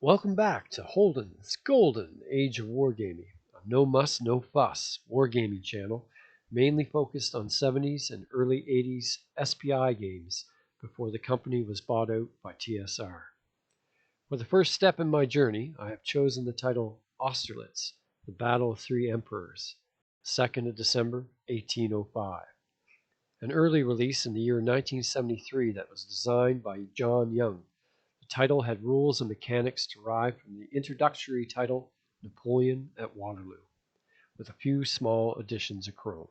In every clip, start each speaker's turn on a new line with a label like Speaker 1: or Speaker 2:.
Speaker 1: Welcome back to Holden's Golden Age of Wargaming, a no muss, no fuss wargaming channel mainly focused on 70s and early 80s SPI games before the company was bought out by TSR. For the first step in my journey, I have chosen the title Austerlitz, the Battle of Three Emperors, 2nd of December 1805, an early release in the year 1973 that was designed by John Young. The title had rules and mechanics derived from the introductory title Napoleon at Waterloo, with a few small additions of chrome.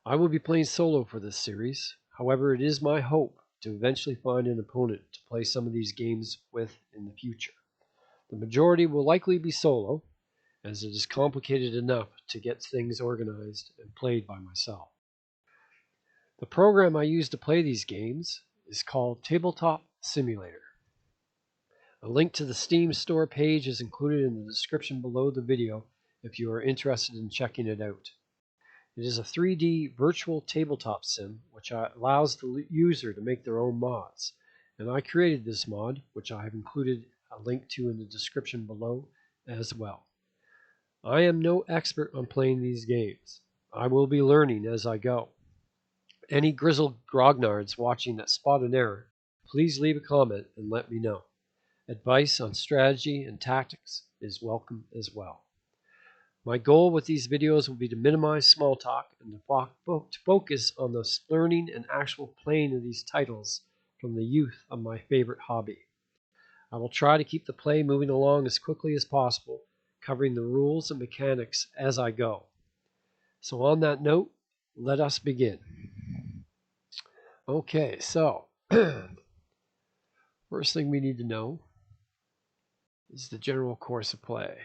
Speaker 1: I will be playing solo for this series, however it is my hope to eventually find an opponent to play some of these games with in the future. The majority will likely be solo, as it is complicated enough to get things organized and played by myself. The program I use to play these games is called Tabletop Simulator. A link to the Steam store page is included in the description below the video if you are interested in checking it out. It is a 3D virtual tabletop sim which allows the user to make their own mods, and I created this mod, which I have included a link to in the description below as well. I am no expert on playing these games. I will be learning as I go. Any grizzled grognards watching that spot an error, please leave a comment and let me know. Advice on strategy and tactics is welcome as well. My goal with these videos will be to minimize small talk and to focus on the learning and actual playing of these titles from the youth of my favorite hobby. I will try to keep the play moving along as quickly as possible, covering the rules and mechanics as I go. So on that note, let us begin. Okay, so first thing we need to know is the general course of play.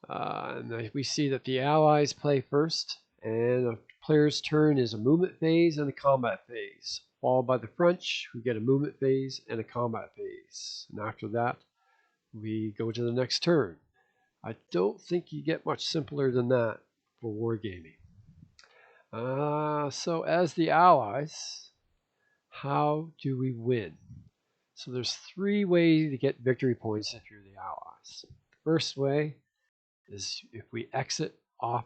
Speaker 1: And we see that the allies play first, and a player's turn is a movement phase and a combat phase, followed by the French, who get a movement phase and a combat phase. And after that, we go to the next turn. I don't think you get much simpler than that for wargaming. So as the allies, how do we win? So there's three ways to get victory points if you're the allies. The first way is if we exit off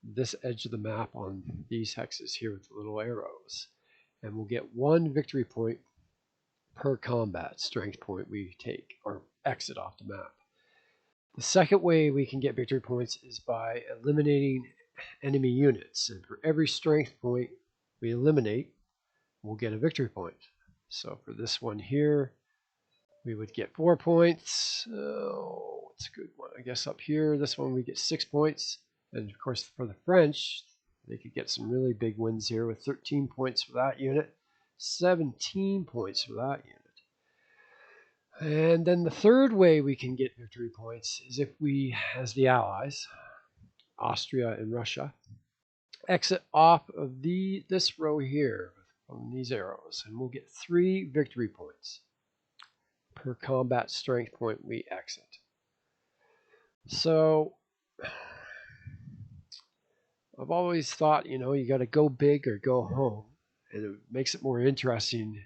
Speaker 1: this edge of the map on these hexes here with the little arrows, and we'll get one victory point per combat strength point we take or exit off the map. The second way we can get victory points is by eliminating enemy units, and for every strength point we eliminate, we'll get a victory point. So for this one here, we would get 4 points. Oh, it's a good one. I guess up here, this one we get 6 points. And of course, for the French, they could get some really big wins here with 13 points for that unit, 17 points for that unit. And then the third way we can get victory points is if we, as the allies, Austria and Russia, exit off of this row here from these arrows, and we'll get 3 victory points per combat strength point we exit. So I've always thought, you got to go big or go home, and it makes it more interesting.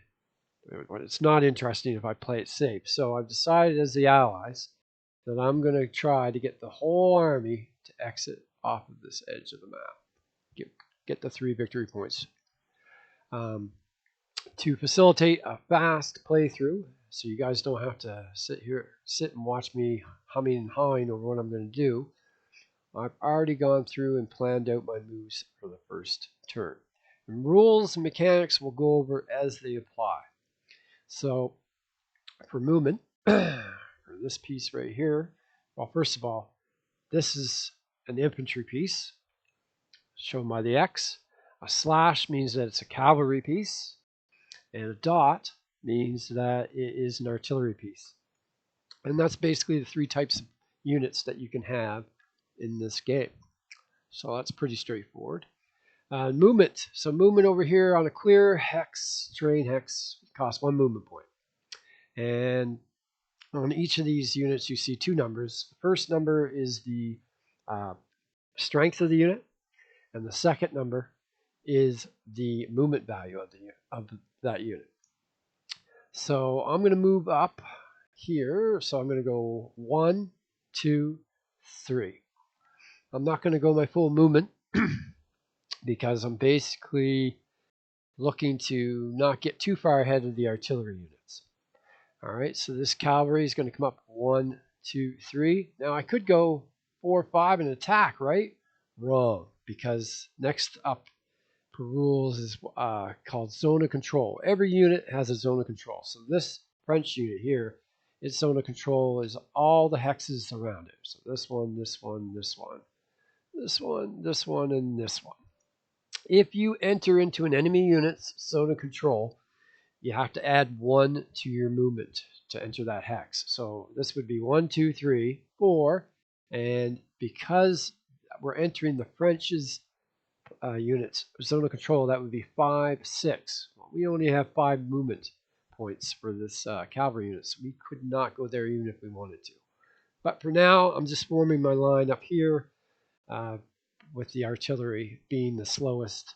Speaker 1: But it's not interesting if I play it safe. So I've decided as the allies that I'm going to try to get the whole army to exit off of this edge of the map. Get the 3 victory points. To facilitate a fast playthrough, so you guys don't have to sit and watch me humming and hawing over what I'm going to do, I've already gone through and planned out my moves for the first turn. And rules and mechanics we'll go over as they apply. So for movement, for this piece right here, well, first of all, this is an infantry piece shown by the X. A slash means that it's a cavalry piece, and a dot means that it is an artillery piece. And that's basically the 3 types of units that you can have in this game. So that's pretty straightforward. Movement. So movement over here on a clear hex, terrain hex, costs 1 movement point. And on each of these units you see 2 numbers. The first number is the strength of the unit, and the second number is the movement value of that unit. So I'm going to move up here. So I'm going to go 1, 2, 3. I'm not going to go my full movement because I'm basically looking to not get too far ahead of the artillery units. All right, so this cavalry is going to come up 1, 2, 3. Now I could go 4, 5 and attack, right? Wrong, because next up per rules is called zone of control. Every unit has a zone of control. So this French unit here, its zone of control is all the hexes around it. So this one, this one, this one, this one, this one, and this one. If you enter into an enemy unit's zone of control, you have to add 1 to your movement to enter that hex. So this would be 1, 2, 3, 4, and because we're entering the French's units zone of control, that would be 5, 6. Well, we only have 5 movement points for this cavalry unit, so we could not go there even if we wanted to. But for now, I'm just forming my line up here with the artillery being the slowest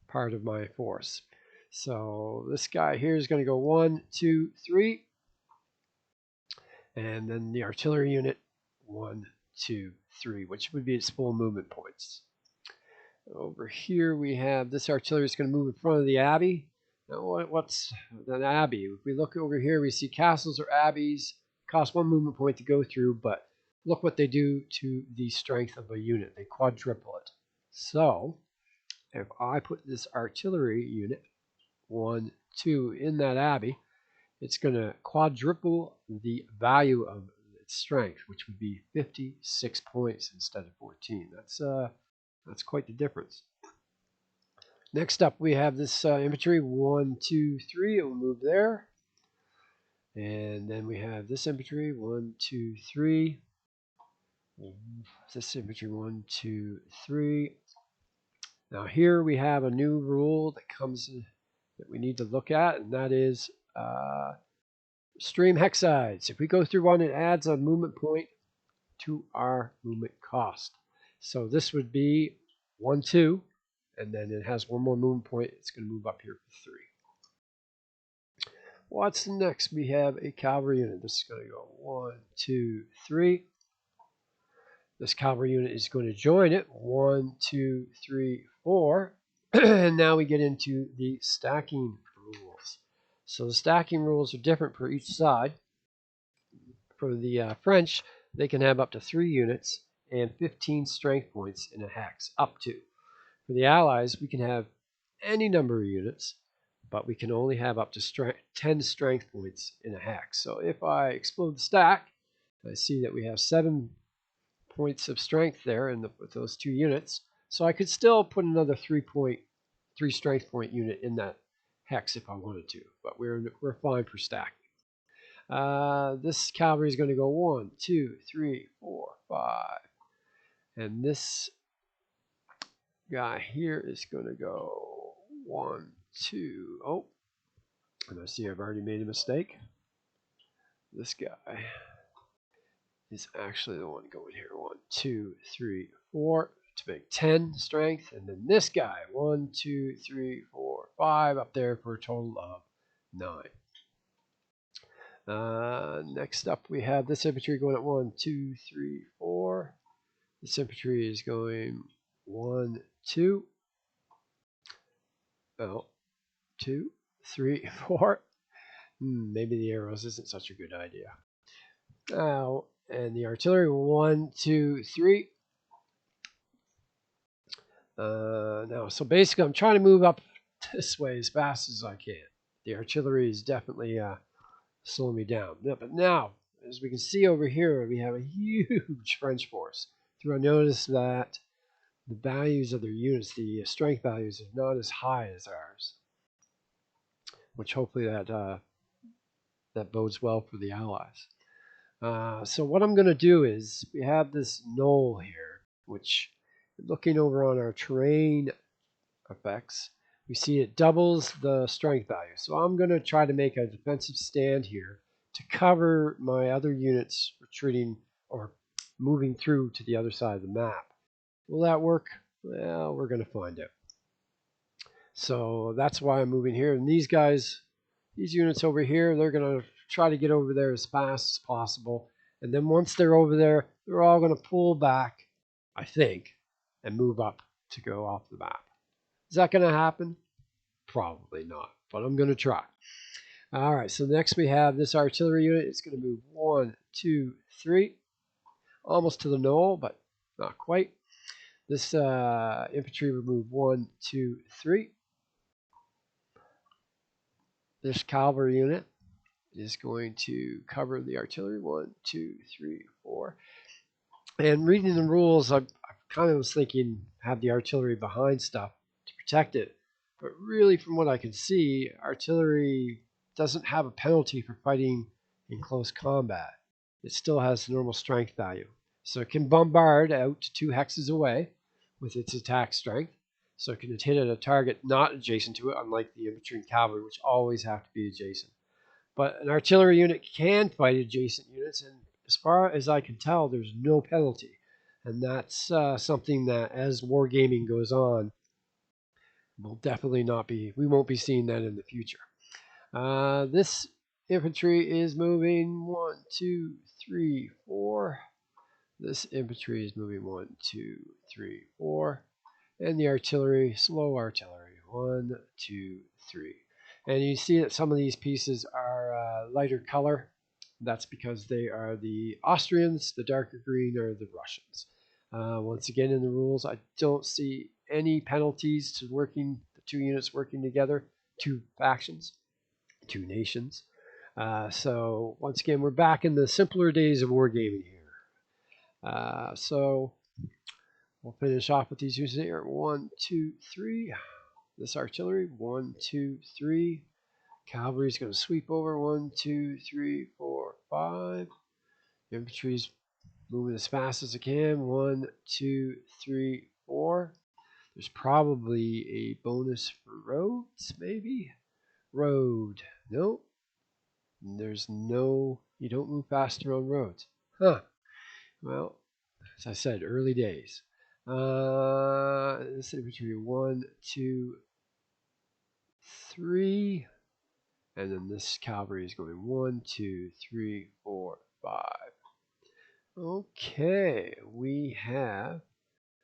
Speaker 1: part of my force. So this guy here is going to go 1, 2, 3, and then the artillery unit 1, 2, 3, which would be its full movement points. Over here we have this artillery is going to move in front of the abbey. Now what's an abbey? If we look over here, we see castles or abbeys cost 1 movement point to go through, but look what they do to the strength of a unit. They quadruple it. So if I put this artillery unit 1, 2 in that abbey, it's going to quadruple the value of its strength, which would be 56 points instead of 14. That's quite the difference. Next up, we have this infantry 1, 2, 3. It will move there, and then we have this infantry 1, 2, 3. This infantry 1, 2, 3. Now here we have a new rule that comes in that we need to look at, and that is stream hexides. If we go through one, it adds a movement point to our movement cost. So this would be 1, 2, and then it has 1 more movement point. It's going to move up here for 3. What's next? We have a cavalry unit. This is going to go 1, 2, 3. This cavalry unit is going to join it. 1, 2, 3, 4. And now we get into the stacking rules. So the stacking rules are different for each side. For the French, they can have up to 3 units and 15 strength points in a hex, up to. For the Allies, we can have any number of units, but we can only have up to 10 strength points in a hex. So if I explode the stack, I see that we have 7 points of strength there with those 2 units. So I could still put another 3 strength point unit in that hex if I wanted to, but we're fine for stacking. This cavalry is going to go 1, 2, 3, 4, 5. And this guy here is going to go 1, 2. Oh, and I see I've already made a mistake. This guy is actually the one going here. 1, 2, 3, 4 to make 10 strength. And then this guy, 1, 2, 3, 4, 5 up there for a total of 9. Next up, we have this infantry going at 1, 2, 3, 4. This infantry is going 1, 2. Oh, 2, 3, 4. Maybe the arrows isn't such a good idea. Now, and the artillery 1, 2, 3. Now, so basically, I'm trying to move up this way as fast as I can. The artillery is definitely slowing me down. Yeah, but now, as we can see over here, we have a huge French force. I notice that the values of their units, the strength values, are not as high as ours, which hopefully that bodes well for the Allies. So what I'm going to do is, we have this knoll here, which, looking over on our terrain effects, we see it doubles the strength value. So I'm going to try to make a defensive stand here to cover my other units retreating or moving through to the other side of the map. Will that work? Well, we're going to find out. So that's why I'm moving here. And these guys these units over here, they're going to try to get over there as fast as possible. And then once they're over there, they're all going to pull back, I think, and move up to go off the map. Is that going to happen? Probably not, but I'm going to try. All right, so next we have this artillery unit. It's going to move 1, 2, 3, almost to the knoll, but not quite. This infantry will move 1, 2, 3. This cavalry unit is going to cover the artillery. 1, 2, 3, 4. And reading the rules, I kind of was thinking have the artillery behind stuff to protect it. But really, from what I can see, artillery doesn't have a penalty for fighting in close combat. It still has the normal strength value. So it can bombard out to 2 hexes away with its attack strength. So it can hit at a target not adjacent to it, unlike the infantry and cavalry, which always have to be adjacent. But an artillery unit can fight adjacent units, and as far as I can tell, there's no penalty. And that's something that, as wargaming goes on, will definitely not be, we won't be seeing that in the future. This infantry is moving 1, 2, 3, 4. This infantry is moving 1, 2, 3, 4. And the artillery, slow artillery, 1, 2, 3. And you see that some of these pieces are lighter color. That's because they are the Austrians, the darker green are the Russians. Once again, in the rules, I don't see any penalties to the 2 units working together, 2 factions, 2 nations. So once again, we're back in the simpler days of wargaming here. So we'll finish off with these units here. 1, 2, 3. This artillery, 1, 2, 3. Cavalry is going to sweep over. 1, 2, 3, 4, 5. Infantry's moving as fast as it can. 1, 2, 3, 4. There's probably a bonus for roads, maybe? Road. Nope. There's no, you don't move faster on roads. Huh. Well, as I said, early days. This infantry, 1, 2, 3. And then this cavalry is going 1, 2, 3, 4, 5. Okay, we have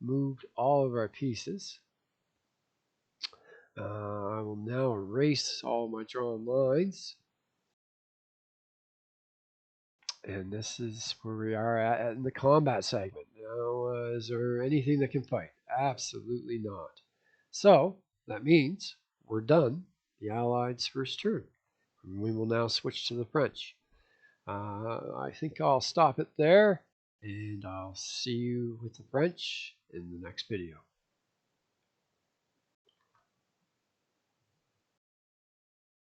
Speaker 1: moved all of our pieces. I will now erase all my drawn lines. And this is where we are at in the combat segment. Now, is there anything that can fight? Absolutely not. So, that means we're done the Allies' first turn. We will now switch to the French. I think I'll stop it there, and I'll see you with the French in the next video.